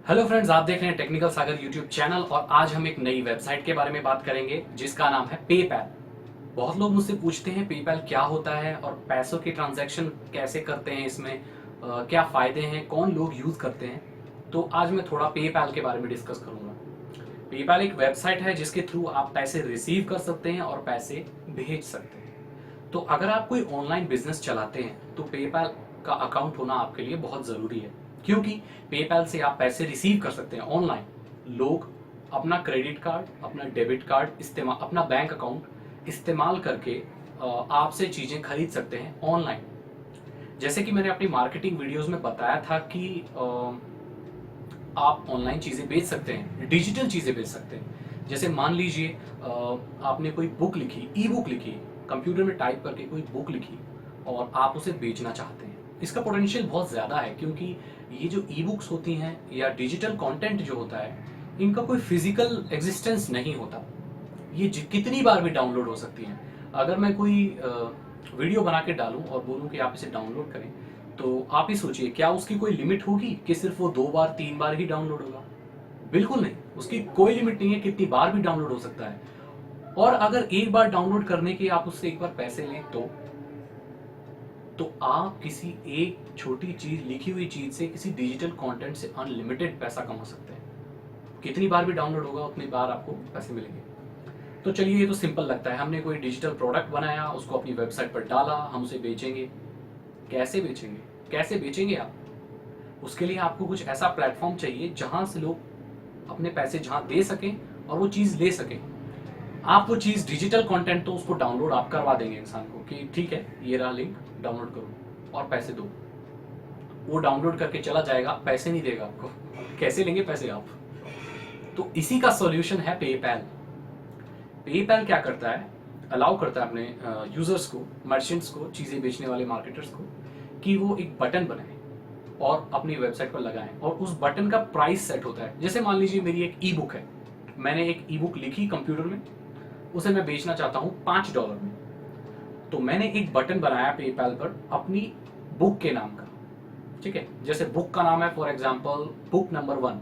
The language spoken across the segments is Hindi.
हेलो फ्रेंड्स, आप देख रहे हैं टेक्निकल सागर यूट्यूब चैनल और आज हम एक नई वेबसाइट के बारे में बात करेंगे जिसका नाम है पेपैल। बहुत लोग मुझसे पूछते हैं पेपैल क्या होता है और पैसों के ट्रांजैक्शन कैसे करते हैं, इसमें क्या फायदे हैं, कौन लोग यूज करते हैं। तो आज मैं थोड़ा पेपैल के बारे में डिस्कस करूंगा। पेपैल एक वेबसाइट है जिसके थ्रू आप पैसे रिसीव कर सकते हैं और पैसे भेज सकते हैं। तो अगर आप कोई ऑनलाइन बिजनेस चलाते हैं तो पेपैल का अकाउंट होना आपके लिए बहुत जरूरी है, क्योंकि पेपैल से आप पैसे रिसीव कर सकते हैं ऑनलाइन। लोग अपना क्रेडिट कार्ड, अपना डेबिट कार्ड इस्तेमाल, अपना बैंक अकाउंट इस्तेमाल करके आपसे चीजें खरीद सकते हैं ऑनलाइन। जैसे कि मैंने अपनी मार्केटिंग वीडियोस में बताया था कि आप ऑनलाइन चीजें बेच सकते हैं, डिजिटल चीजें बेच सकते हैं। जैसे मान लीजिए आपने कोई बुक लिखी, ई बुक लिखी, कंप्यूटर में टाइप करके कोई बुक लिखी और आप उसे बेचना चाहते हैं। इसका पोटेंशियल बहुत ज्यादा है, क्योंकि ये जो ई बुक्स होती हैं या डिजिटल कंटेंट जो होता है, इनका कोई फिजिकल एग्जिस्टेंस नहीं होता। ये कितनी बार भी डाउनलोड हो सकती हैं। अगर मैं कोई वीडियो बना के डालूं और बोलूं कि आप इसे डाउनलोड करें, तो आप ही सोचिए क्या उसकी कोई लिमिट होगी कि सिर्फ वो 2 बार 3 बार ही डाउनलोड होगा? बिल्कुल नहीं, उसकी कोई लिमिट नहीं है, कितनी बार भी डाउनलोड हो सकता है। और अगर एक बार डाउनलोड करने के आप उससे एक बार पैसे लें तो आप किसी एक छोटी चीज, लिखी हुई चीज से, किसी डिजिटल कंटेंट से अनलिमिटेड पैसा कमा सकते हैं। कितनी बार भी डाउनलोड होगा उतनी बार आपको पैसे मिलेंगे। तो चलिए, ये तो सिंपल लगता है। हमने कोई डिजिटल प्रोडक्ट बनाया, उसको अपनी वेबसाइट पर डाला, हम उसे बेचेंगे। कैसे बेचेंगे? कैसे बेचेंगे आप? उसके लिए आपको कुछ ऐसा प्लेटफॉर्म चाहिए जहां से लोग अपने पैसे जहां दे सकें और वो चीज ले सकें। आप वो चीज, डिजिटल कंटेंट, तो उसको डाउनलोड आप करवा देंगे इंसान को कि ठीक है, ये रहा लिंक, डाउनलोड करो और पैसे दो। वो डाउनलोड करके चला जाएगा, पैसे नहीं देगा आपको। कैसे लेंगे पैसे आप? तो इसी का सॉल्यूशन है पेपैल। पेपैल क्या करता है, अलाउ करता है अपने यूजर्स को, मर्चेंट्स को, चीजें बेचने वाले मार्केटर्स को, कि वो एक बटन बनाए और अपनी वेबसाइट पर लगाएं और उस बटन का प्राइस सेट होता है। जैसे मान लीजिए मेरी एक ई बुक है, मैंने एक ई बुक लिखी कंप्यूटर में, उसे मैं बेचना चाहता हूं $5 में। तो मैंने एक बटन बनाया पेपैल पर अपनी बुक के नाम का। ठीक है, जैसे बुक का नाम है for example book number 1।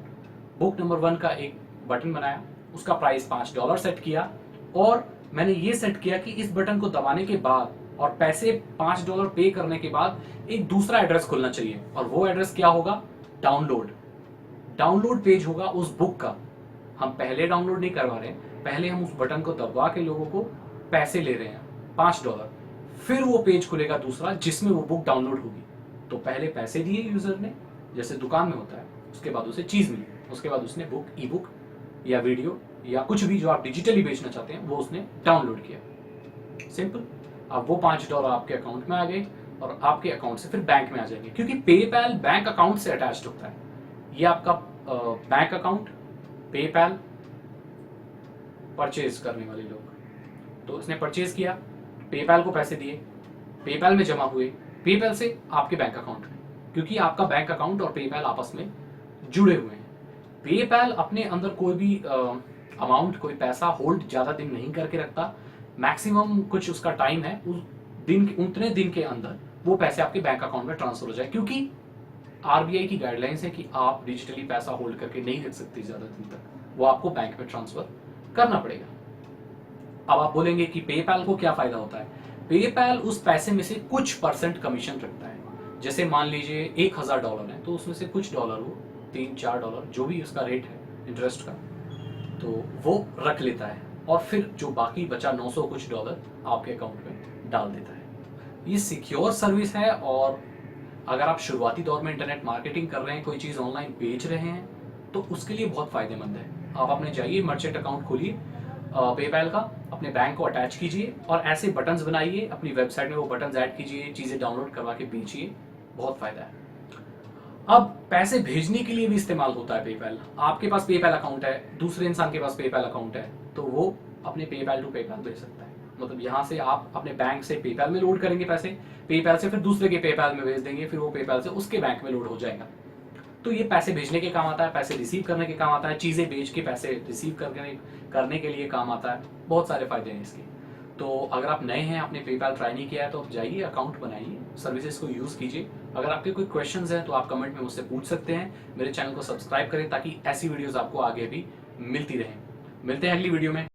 Book number 1 का एक बटन बनाया, उसका प्राइस $5 सेट किया और मैंने ये सेट किया कि इस बटन को दबाने के बाद और पैसे $5 पे करने के बाद एक दूसरा एड्रेस खुलना चाहिए, और वो एड्रेस क्या होगा? डाउनलोड। डाउनलोड पेज होगा उस बुक का। हम पहले डाउनलोड नहीं करवा रहे हैं, पहले हम उस बटन को दबा के लोगों को पैसे ले रहे हैं, $5। फिर वो पेज खुलेगा दूसरा जिसमें वो बुक डाउनलोड होगी। तो पहले पैसे दिए यूजर ने, जैसे दुकान में होता है, उसके बाद उसे चीज मिली, उसके बाद उसने बुक, ई बुक या वीडियो या कुछ भी जो आप डिजिटली बेचना चाहते हैं वो उसने डाउनलोड किया। सिंपल। अब वो $5 आपके अकाउंट में आ गए और आपके अकाउंट से फिर बैंक में आ जाएंगे, क्योंकि पेपैल बैंक अकाउंट से अटैच्ड होता है। ये आपका बैंक अकाउंट, पेपैल, परचेज करने वाले लोग, तो इसने परचेज किया, पेपैल को पैसे दिए, पेपैल में जमा हुए, पेपैल से आपके बैंक अकाउंट में, क्योंकि आपका बैंक अकाउंट और पेपैल आपस में जुड़े हुए हैं। पेपैल अपने अंदर कोई भी अमाउंट, कोई पैसा होल्ड ज्यादा दिन नहीं करके रखता। मैक्सिमम कुछ उसका टाइम है, उस दिन, उतने दिन के अंदर वो पैसे आपके बैंक अकाउंट में ट्रांसफर हो जाए, क्योंकि आरबीआई की गाइडलाइंस है कि आप डिजिटली पैसा होल्ड करके नहीं रख सकते ज्यादा दिन तक, वो आपको बैंक में ट्रांसफर करना पड़ेगा। अब आप बोलेंगे कि पेपैल को क्या फायदा होता है? पेपैल उस पैसे में से कुछ परसेंट कमीशन रखता है। जैसे मान लीजिए $1000 है, तो उसमें से कुछ डॉलर, वो $3-4 जो भी उसका रेट है इंटरेस्ट का, तो वो रख लेता है और फिर जो बाकी बचा $900 कुछ आपके अकाउंट में डाल देता है। ये सिक्योर सर्विस है, और अगर आप शुरुआती दौर में इंटरनेट मार्केटिंग कर रहे हैं, कोई चीज ऑनलाइन बेच रहे हैं, तो उसके लिए बहुत फायदेमंद है। आप अपने जाइए, मर्चेंट अकाउंट खोलिए पेपैल का, अपने बैंक को अटैच कीजिए और ऐसे बटन्स बनाइए, अपनी वेबसाइट में वो बटन्स ऐड कीजिए, चीजें डाउनलोड करवा के बेचिए। बहुत फायदा है। अब पैसे भेजने के लिए भी इस्तेमाल होता है पेपैल। आपके पास पेपैल अकाउंट है, दूसरे इंसान के पास पेपैल अकाउंट है, तो वो अपने पेपैल टू पेपैल भेज सकता है। मतलब यहां से आप अपने बैंक से पेपैल में लोड करेंगे पैसे, पेपैल से फिर दूसरे के पेपैल में भेज देंगे, फिर वो पेपैल से उसके बैंक में लोड हो जाएगा। तो ये पैसे भेजने के काम आता है, पैसे रिसीव करने के काम आता है, चीजें बेच के पैसे रिसीव करने के लिए काम आता है। बहुत सारे फायदे हैं इसके। तो अगर आप नए हैं, आपने पेपैल ट्राई नहीं किया है, तो आप जाइए, अकाउंट बनाइए, सर्विसेज को यूज़ कीजिए। अगर आपके कोई क्वेश्चंस हैं तो आप कमेंट में मुझसे पूछ सकते हैं। मेरे चैनल को सब्सक्राइब करें ताकि ऐसी वीडियोस आपको आगे भी मिलती रहें। मिलते हैं अगली वीडियो में।